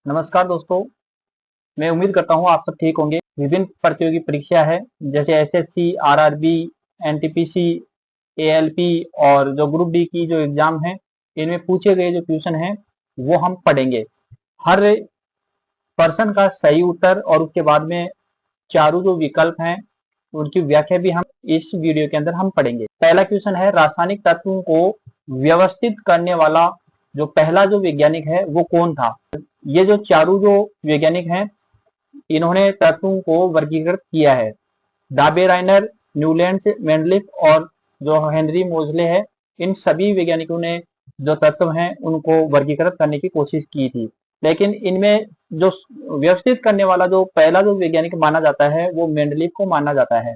नमस्कार दोस्तों, मैं उम्मीद करता हूँ आप सब ठीक होंगे। विभिन्न प्रतियोगी परीक्षा है जैसे एसएससी, आरआरबी, एनटीपीसी, एएलपी और जो ग्रुप डी की जो एग्जाम है, इनमें पूछे गए जो क्वेश्चन हैं वो हम पढ़ेंगे। हर पर्सन का सही उत्तर और उसके बाद में चारों जो विकल्प हैं उनकी व्याख्या भी हम इस वीडियो के अंदर हम पढ़ेंगे। पहला क्वेश्चन है, रासायनिक तत्वों को व्यवस्थित करने वाला जो पहला जो वैज्ञानिक है वो कौन था। ये जो चारों जो वैज्ञानिक हैं इन्होंने तत्वों को वर्गीकृत किया है। डाबेराइनर, न्यूलैंड्स, मेंडलिफ और जो हेनरी मोजले है, इन सभी वैज्ञानिकों ने जो तत्व हैं उनको वर्गीकृत करने की कोशिश की थी। लेकिन इनमें जो व्यवस्थित करने वाला जो पहला जो वैज्ञानिक माना जाता है वो मेंडलिफ को माना जाता है।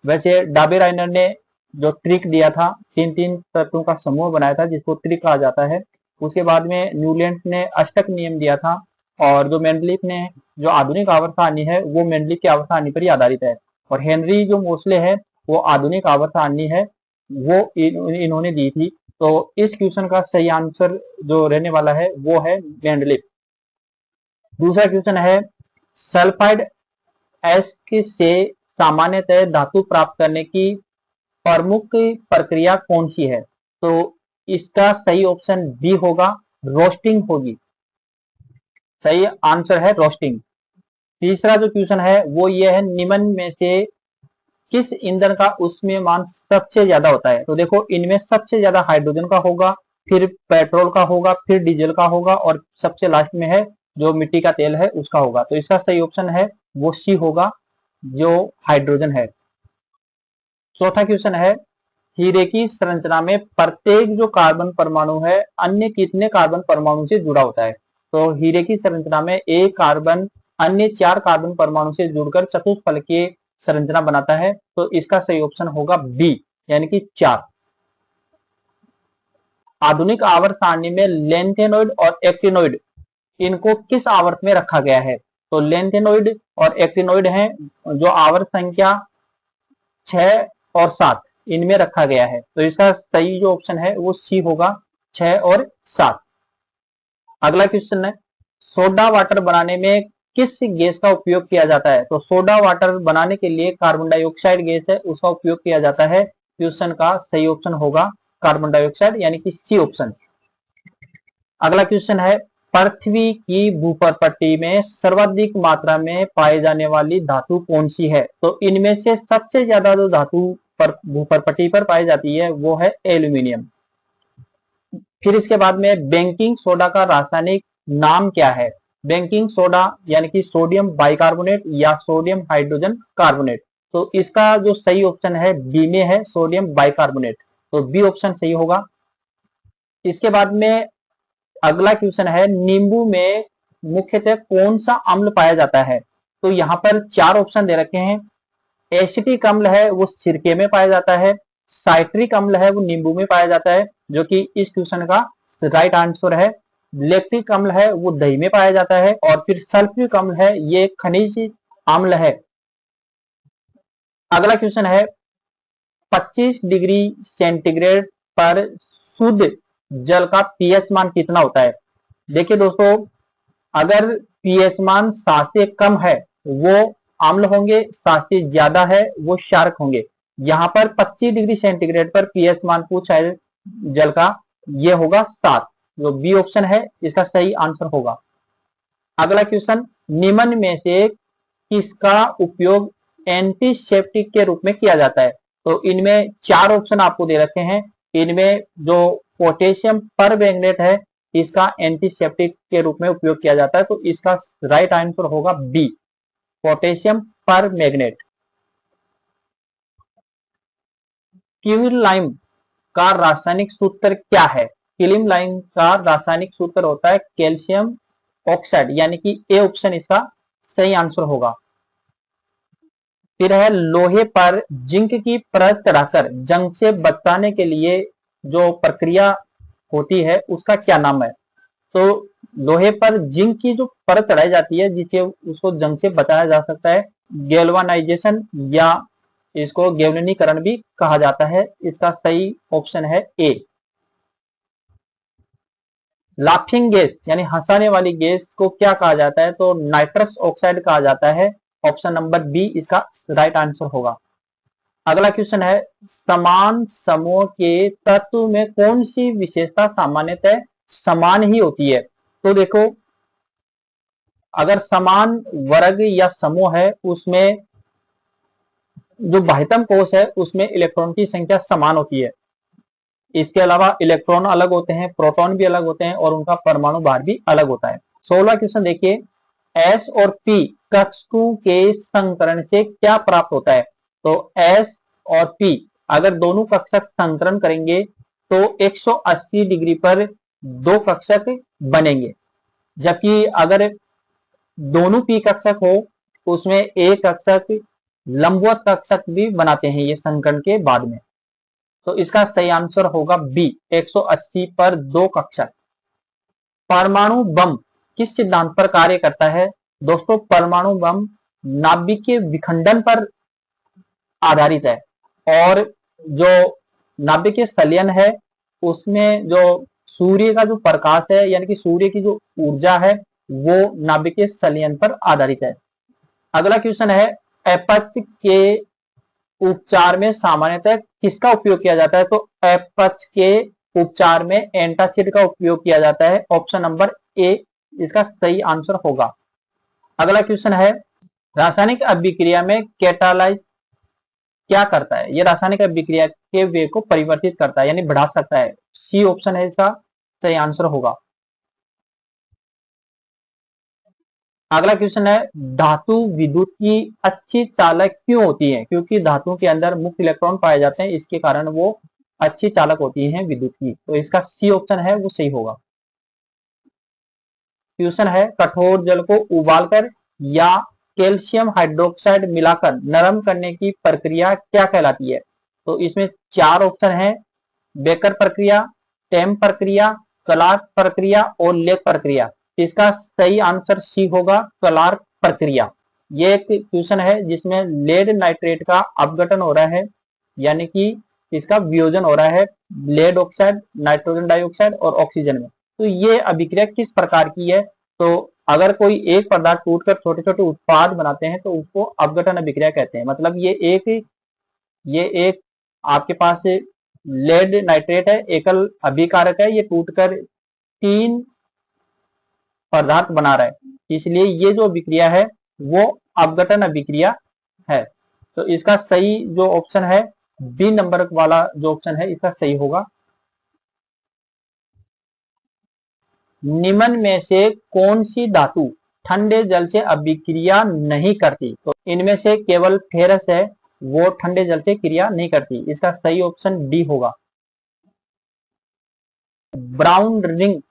वैसे डाबेराइनर ने जो ट्रिक दिया था, तीन तीन तत्वों का समूह बनाया था जिसको ट्रिक कहा जाता है। उसके बाद में न्यूलैंड्स ने अष्टक नियम दिया था और जो मेंडलिफ ने जो आधुनिक आवर्त सारणी है वो मेंडलिफ की आवर्त सारणी पर ही आधारित है। और हेनरी जो मोस्ले है वो आधुनिक आवर्त सारणी है वो इन्होंने दी थी। तो इस क्वेश्चन का सही आंसर जो रहने वाला है वो है मेंडलिफ। दूसरा क्वेश्चन है, सल्फाइड एस्क से सामान्यतः धातु प्राप्त करने की प्रमुख प्रक्रिया कौन सी है। तो इसका सही ऑप्शन बी होगा, रोस्टिंग होगी। सही आंसर है रोस्टिंग। तीसरा जो क्वेश्चन है वो ये है, निम्न में से किस ईंधन का ऊष्मीयमान सबसे ज्यादा होता है। तो देखो इनमें सबसे ज्यादा हाइड्रोजन का होगा, फिर पेट्रोल का होगा, फिर डीजल का होगा और सबसे लास्ट में है जो मिट्टी का तेल है उसका होगा। तो इसका सही ऑप्शन है वो सी होगा, जो हाइड्रोजन है। चौथा क्वेश्चन है, हीरे की संरचना में प्रत्येक जो कार्बन परमाणु है अन्य कितने कार्बन परमाणु से जुड़ा होता है। तो हीरे की संरचना में एक कार्बन अन्य 4 कार्बन परमाणु से जुड़कर चतुष्फलक की संरचना बनाता है। तो इसका सही ऑप्शन होगा बी, यानी कि 4। आधुनिक आवर्त सारणी में लेंथेनॉइड और एक्टिनॉइड इनको किस आवर्त में रखा गया है। तो लेंथेनॉइड और एक्टिनॉइड हैं जो आवर्त संख्या 6 और 7 इनमें रखा गया है। तो इसका सही जो ऑप्शन है वो सी होगा, 6 और 7। अगला क्वेश्चन है, सोडा वाटर बनाने में किस गैस का उपयोग किया जाता है। तो सोडा वाटर बनाने के लिए कार्बन डाइऑक्साइड गैस है उसका उपयोग किया जाता है। क्वेश्चन का सही ऑप्शन होगा कार्बन डाइऑक्साइड, यानी कि सी ऑप्शन। अगला क्वेश्चन है, पृथ्वी की भूपटपट्टी में सर्वाधिक मात्रा में पाई जाने वाली धातु कौन सी है। तो इनमें से सबसे ज्यादा जो धातु पर भूपटपट्टी पर पाई जाती है वो है एल्यूमिनियम। फिर इसके बाद में बेकिंग सोडा का रासायनिक नाम क्या है। बेकिंग सोडा यानी कि सोडियम बाइकार्बोनेट या सोडियम हाइड्रोजन कार्बोनेट। तो इसका जो सही ऑप्शन है बी में है, सोडियम बाइकार्बोनेट। तो बी ऑप्शन सही होगा। इसके बाद में अगला क्वेश्चन है, नींबू में मुख्यतः कौन सा अम्ल पाया जाता है। तो यहाँ पर 4 ऑप्शन दे रखे हैं। एसिटिक अम्ल है वो सिरके में पाया जाता है, साइट्रिक अम्ल है वो नींबू में पाया जाता है जो कि इस क्वेश्चन का राइट आंसर है। लैक्टिक अम्ल है वो दही में पाया जाता है और फिर सल्फ्यूरिक अम्ल है ये खनिज अम्ल है। अगला क्वेश्चन है, 25 डिग्री सेंटीग्रेड पर शुद्ध जल का पीएच मान कितना होता है। देखिए दोस्तों, अगर पीएच मान 7 से कम है वो अम्ल होंगे, 7 से ज्यादा है वो क्षारक होंगे। यहाँ पर 25 डिग्री सेंटीग्रेड पर पीएच मान पूछा है जल का, ये होगा 7, जो बी ऑप्शन है इसका सही आंसर होगा। अगला क्वेश्चन, निम्न में से किसका उपयोग एंटीसेप्टिक के रूप में किया जाता है। तो इनमें 4 ऑप्शन आपको दे रखे हैं। इनमें जो पोटेशियम परमैंगनेट है इसका एंटीसेप्टिक के रूप में उपयोग किया जाता है। तो इसका राइट आंसर होगा बी, पोटेशियम परमैंगनेट। क्विनोलाइन का रासायनिक सूत्र क्या है। क्विनोलाइन का रासायनिक सूत्र होता है कैल्शियम ऑक्साइड, यानी कि ए ऑप्शन इसका सही आंसर होगा। फिर है, लोहे पर जिंक की परत चढ़ाकर जंग से बचाने के लिए जो प्रक्रिया होती है उसका क्या नाम है। तो लोहे पर जिंक की जो परत चढ़ाई जाती है जिससे उसको जंग से बचाया जा सकता है, गैल्वानाइजेशन या इसको गैल्वेनीकरण भी कहा जाता है। इसका सही ऑप्शन है ए। लाफिंग गैस यानी हंसाने वाली गैस को क्या कहा जाता है? तो नाइट्रस ऑक्साइड कहा जाता है। ऑप्शन नंबर बी इसका राइट आंसर होगा। अगला क्वेश्चन है, समान समूह के तत्व में कौन सी विशेषता सामान्यतः समान ही होती है? तो देखो, अगर समान वर्ग या समूह है उसमें जो बाह्यतम कोश है उसमें इलेक्ट्रॉन की संख्या समान होती है। इसके अलावा इलेक्ट्रॉन अलग होते हैं, प्रोटॉन भी अलग होते हैं और उनका परमाणु भार भी अलग होता है। 16 क्वेश्चन देखिए, एस और पी कक्षकों के संकरण से क्या प्राप्त होता है? तो एस और पी अगर दोनों कक्षक संकरण करेंगे तो 180 डिग्री पर दो कक्षक बनेंगे, जबकि अगर दोनों पी कक्षक हो उसमें एक कक्षक लंबवत कक्षक भी बनाते हैं ये संकरण के बाद में। तो इसका सही आंसर होगा बी, 180 पर दो कक्षक। परमाणु बम किस सिद्धांत पर कार्य करता है? दोस्तों, परमाणु बम नाभिकीय विखंडन पर आधारित है और जो नाभिकीय संलयन है उसमें जो सूर्य का जो प्रकाश है यानी कि सूर्य की जो ऊर्जा है वो नाभिकीय संलयन पर आधारित है। अगला क्वेश्चन है, अपच के उपचार में सामान्यतः किसका उपयोग किया जाता है? तो अपच के उपचार में एंटासिड का उपयोग किया जाता है। ऑप्शन नंबर ए इसका सही आंसर होगा। अगला क्वेश्चन है, रासायनिक अभिक्रिया में कैटालाइज क्या करता है? ये रासायनिक अभिक्रिया के वेग को परिवर्तित करता है यानी बढ़ा सकता है। सी ऑप्शन है इसका सही आंसर होगा। अगला क्वेश्चन है, धातु विद्युत की अच्छी चालक क्यों होती है? क्योंकि धातुओं के अंदर मुक्त इलेक्ट्रॉन पाए जाते हैं, इसके कारण वो अच्छी चालक होती हैं विद्युत की। तो इसका सी ऑप्शन है वो सही होगा। क्वेश्चन है, कठोर जल को उबालकर या कैल्शियम हाइड्रोक्साइड मिलाकर नरम करने की प्रक्रिया क्या कहलाती है? तो इसमें चार ऑप्शन है, बेकर प्रक्रिया, टेम प्रक्रिया, क्लार्क प्रक्रिया और लेक प्रक्रिया। इसका सही आंसर सी होगा, क्लार्क प्रक्रिया। ये एक क्वेश्चन है जिसमें लेड नाइट्रेट का अपघटन हो रहा है यानी कि इसका वियोजन हो रहा है लेड ऑक्साइड, नाइट्रोजन डाइऑक्साइड और ऑक्सीजन में। तो ये अभिक्रिया किस प्रकार की है? तो अगर कोई एक पदार्थ टूटकर छोटे छोटे उत्पाद बनाते हैं तो उसको अपघटन अभिक्रिया कहते हैं। मतलब ये एक आपके पास लेड नाइट्रेट है, एकल अभिकारक है, ये टूटकर तीन पदार्थ बना रहा है, इसलिए ये जो अभिक्रिया है वो अपघटन अभिक्रिया है। तो इसका सही जो ऑप्शन है बी नंबर वाला जो ऑप्शन है इसका सही होगा। निम्न में से कौन सी धातु ठंडे जल से अभिक्रिया नहीं करती? तो इनमें से केवल फेरस है वो ठंडे जल से क्रिया नहीं करती। इसका सही ऑप्शन डी होगा। ब्राउन रिंग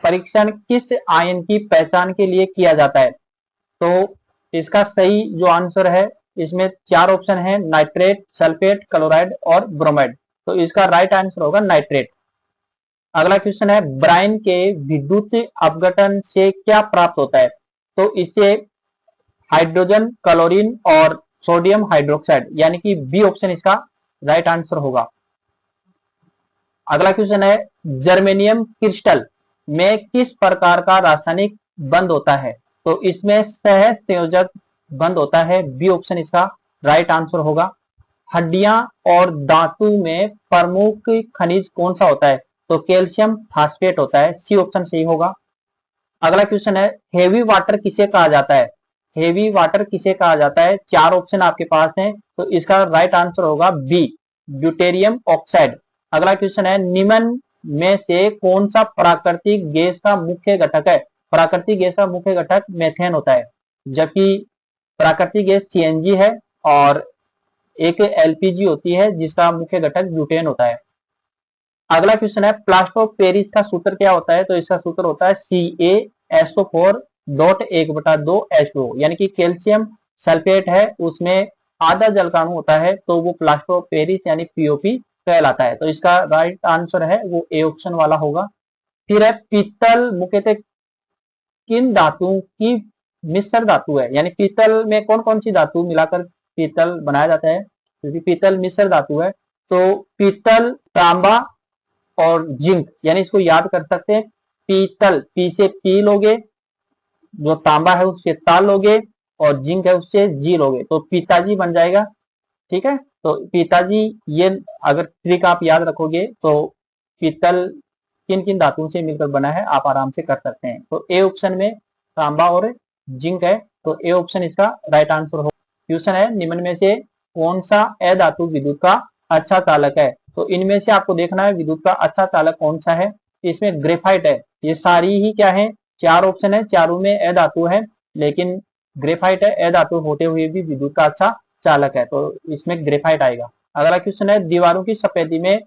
परीक्षण किस आयन की पहचान के लिए किया जाता है? तो इसका सही जो आंसर है इसमें चार ऑप्शन है, नाइट्रेट, सल्फेट, क्लोराइड और ब्रोमाइड। तो इसका राइट आंसर होगा नाइट्रेट। अगला क्वेश्चन है, ब्राइन के विद्युत अपघटन से क्या प्राप्त होता है? तो इससे हाइड्रोजन, क्लोरीन और सोडियम हाइड्रोक्साइड यानी कि बी ऑप्शन इसका राइट आंसर होगा। अगला क्वेश्चन है, जर्मेनियम क्रिस्टल में किस प्रकार का रासायनिक बंध होता है? तो इसमें सह संयोजक बंध होता है, बी ऑप्शन इसका राइट आंसर होगा। हड्डियां और धातु में प्रमुख खनिज कौन सा होता है? तो कैल्शियम फास्फेट होता है, सी ऑप्शन सही होगा। अगला क्वेश्चन है, हेवी वाटर किसे कहा जाता है? हेवी वाटर किसे कहा जाता है? चार ऑप्शन आपके पास हैं, तो इसका राइट आंसर होगा बी, ड्यूटेरियम ऑक्साइड। अगला क्वेश्चन है, निम्न में से कौन सा प्राकृतिक गैस का मुख्य घटक है? प्राकृतिक गैस का मुख्य घटक मेथेन होता है, जबकि प्राकृतिक गैस सीएनजी है और एक एलपीजी होती है जिसका मुख्य घटक ब्यूटेन होता है। अगला क्वेश्चन है, प्लास्टर ऑफ पेरिस का सूत्र क्या होता है? तो इसका सूत्र होता है CaSO4.1/2H2O यानी कि कैल्शियम सल्फेट है उसमें आधा जलकाणु होता है तो वो प्लास्टर ऑफ पेरिस यानी पीओपी कहलाता है। तो इसका राइट आंसर है वो ए ऑप्शन वाला होगा। फिर है, पीतल मुख्यतः किन धातुओं की मिश्र धातु है? यानी पीतल में कौन कौन सी धातु मिलाकर पीतल बनाया जाता है? क्योंकि पीतल मिश्र धातु है तो पीतल, तांबा और जिंक, यानी इसको याद कर सकते हैं पीतल, पी से पी लोगे, जो तांबा है उससे ता लोगे, और जिंक है उससे जी लोगे, तो पिताजी बन जाएगा। ठीक है, तो पिताजी, ये अगर ट्रिक आप याद रखोगे तो पीतल किन किन धातुओं से मिलकर बना है आप आराम से कर सकते हैं। तो ए ऑप्शन में तांबा और जिंक है, तो ए ऑप्शन इसका राइट आंसर हो। क्वेश्चन है, निम्न में से कौन सा अधातु विद्युत का अच्छा चालक है? तो इनमें से आपको देखना है विद्युत का अच्छा चालक कौन सा है। इसमें ग्रेफाइट है, ये सारी ही क्या है, चार ऑप्शन है, चारों में अधातु है, लेकिन ग्रेफाइट है अधातु होते हुए भी विद्युत का अच्छा चालक है, तो इसमें ग्रेफाइट आएगा। अगला क्वेश्चन है, दीवारों की सफेदी में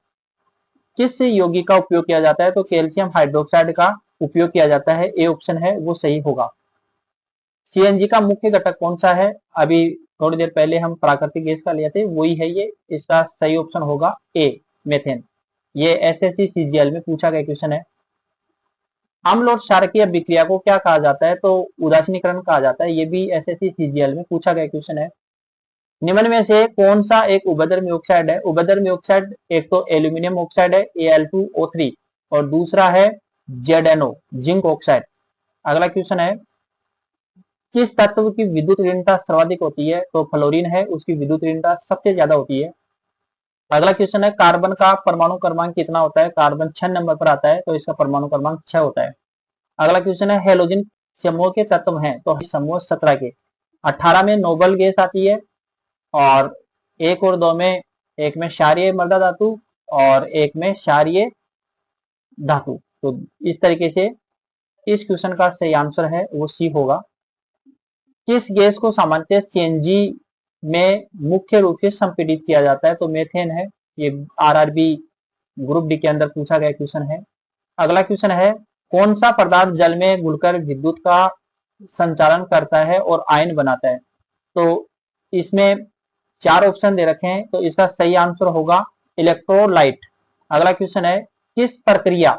किस यौगिक का उपयोग किया जाता है? तो कैल्शियम हाइड्रोक्साइड का उपयोग किया जाता है, ए ऑप्शन है वो सही होगा। सीएनजी का मुख्य घटक कौन सा है? अभी थोड़ी देर पहले हम प्राकृतिक गैस का लिए थे, वही है ये, इसका सही ऑप्शन होगा ए, मेथेन। ये एसएससी सीजीएल में पूछा गया क्वेश्चन है। अम्ल और क्षारकीय अभिक्रिया को क्या कहा जाता है? तो उदासीनीकरण कहा जाता है, ये भी एसएससी सीजीएल में पूछा गया क्वेश्चन है। निम्न में से कौन सा एक उभयधर्मी ऑक्साइड है? उभयधर्मी ऑक्साइड एक तो एल्यूमिनियम ऑक्साइड है Al2O3, और दूसरा है ZnO जिंक ऑक्साइड। अगला क्वेश्चन है, किस तत्व की विद्युत ऋणता सर्वाधिक होती है? तो फ्लोरीन है, उसकी विद्युत ऋणता सबसे ज्यादा होती है। अगला क्वेश्चन है, कार्बन का परमाणु क्रमांक कितना होता है? कार्बन 6 नंबर पर आता है, तो इसका परमाणु क्रमांक 6 होता है। अगला क्वेश्चन है, हेलोजन समूह के तत्व हैं? तो समूह 17 के। 18 में नोबल गैस आती है, और 1 और 2 में, एक में क्षारीय मृदा धातु और एक में क्षारीय धातु। तो इस तरीके से इस क्वेश्चन का सही आंसर है वो सी होगा। किस गैस को सामान्यतः सीएनजी में मुख्य रूप से संपीड़ित किया जाता है? तो मेथेन है, ये आरआरबी ग्रुप डी के अंदर पूछा गया क्वेश्चन है। अगला क्वेश्चन है, कौन सा पदार्थ जल में घुलकर विद्युत का संचालन करता है और आयन बनाता है? तो इसमें 4 ऑप्शन दे रखे हैं, तो इसका सही आंसर होगा इलेक्ट्रोलाइट। अगला क्वेश्चन है, किस प्रक्रिया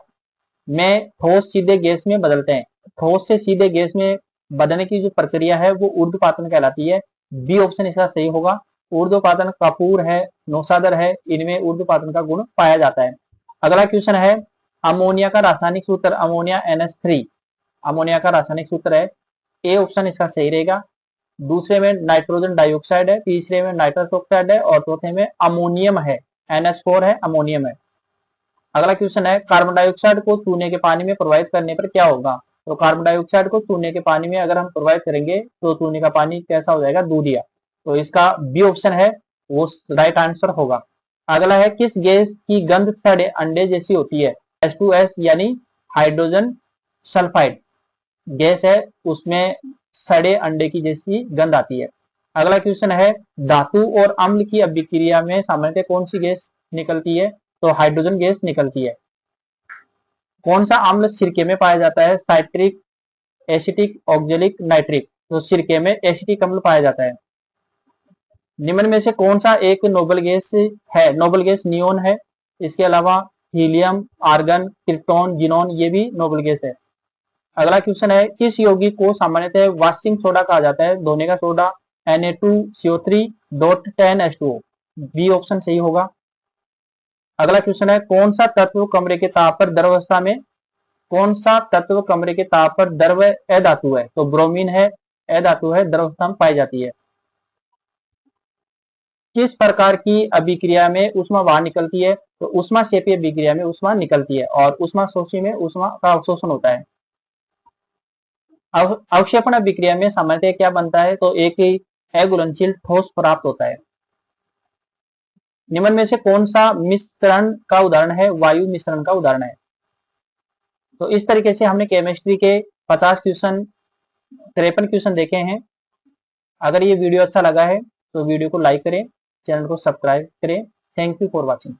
में ठोस सीधे गैस में बदलते हैं? ठोस से सीधे गैस में बदलने की जो प्रक्रिया है वो ऊर्ध्वपातन कहलाती है, बी ऑप्शन इसका सही होगा। ऊर्ध्वपातन कपूर है, नौसादर है, इनमें ऊर्ध्वपातन का गुण पाया जाता है। अगला क्वेश्चन है, अमोनिया का रासायनिक सूत्र, अमोनिया NH3, अमोनिया का रासायनिक सूत्र है, ए ऑप्शन इसका सही रहेगा। दूसरे में नाइट्रोजन डाइऑक्साइड है, तीसरे में नाइट्रस ऑक्साइड है, और चौथे में अमोनियम है, NH4 है, अमोनियम है। अगला क्वेश्चन है, कार्बन डाइऑक्साइड को चूने के पानी में प्रवाहित करने पर क्या होगा? तो कार्बन डाइऑक्साइड को चूने के पानी में अगर हम प्रवाहित करेंगे तो चूने का पानी कैसा हो जाएगा? दूधिया। तो इसका बी ऑप्शन है वो राइट आंसर होगा। अगला है, किस गैस की गंध सड़े अंडे जैसी होती है? H2S यानी हाइड्रोजन सल्फाइड गैस है, उसमें सड़े अंडे की जैसी गंध आती है। अगला क्वेश्चन है, धातु और अम्ल की अभिक्रिया में सामान्यतः कौन सी गैस निकलती है? तो हाइड्रोजन गैस निकलती है। कौन सा अम्ल सिरके में पाया जाता है? Citric, acetic, oxalic, nitric. तो सिरके में एसिटिक अम्ल पाया जाता है। निम्न में से कौन सा एक नोबल गैस है? नोबल गैस नियोन है, इसके अलावा हीलियम, आर्गन, क्रिप्टॉन, जिनोन, ये भी नोबल गैस है। अगला क्वेश्चन है, किस यौगिक को सामान्यतः वॉशिंग सोडा कहा जाता है? धोने का सोडा, Na2CO3.10H2O, बी ऑप्शन सही होगा। अगला क्वेश्चन है, कौन सा तत्व कमरे के ताप पर द्रवावस्था में, कौन सा तत्व कमरे के ताप पर द्रव अधातु है? तो ब्रोमीन है, अधातु है, द्रवावस्था में पाई जाती है। किस प्रकार की अभिक्रिया में ऊष्मा बाहर निकलती है? तो ऊष्मा क्षेपीय अभिक्रिया में ऊष्मा निकलती है, और ऊष्मा शोषी में ऊष्मा का अवशोषण होता है। अवक्षेपण अभिक्रिया में सामान्यतः क्या बनता है? तो एक ही अघुलनशील ठोस प्राप्त होता है। निम्न में से कौन सा मिश्रण का उदाहरण है? वायु मिश्रण का उदाहरण है। तो इस तरीके से हमने केमिस्ट्री के 50 क्वेश्चन, 53 क्वेश्चन देखे हैं। अगर ये वीडियो अच्छा लगा है तो वीडियो को लाइक करें, चैनल को सब्सक्राइब करें। Thank you for watching.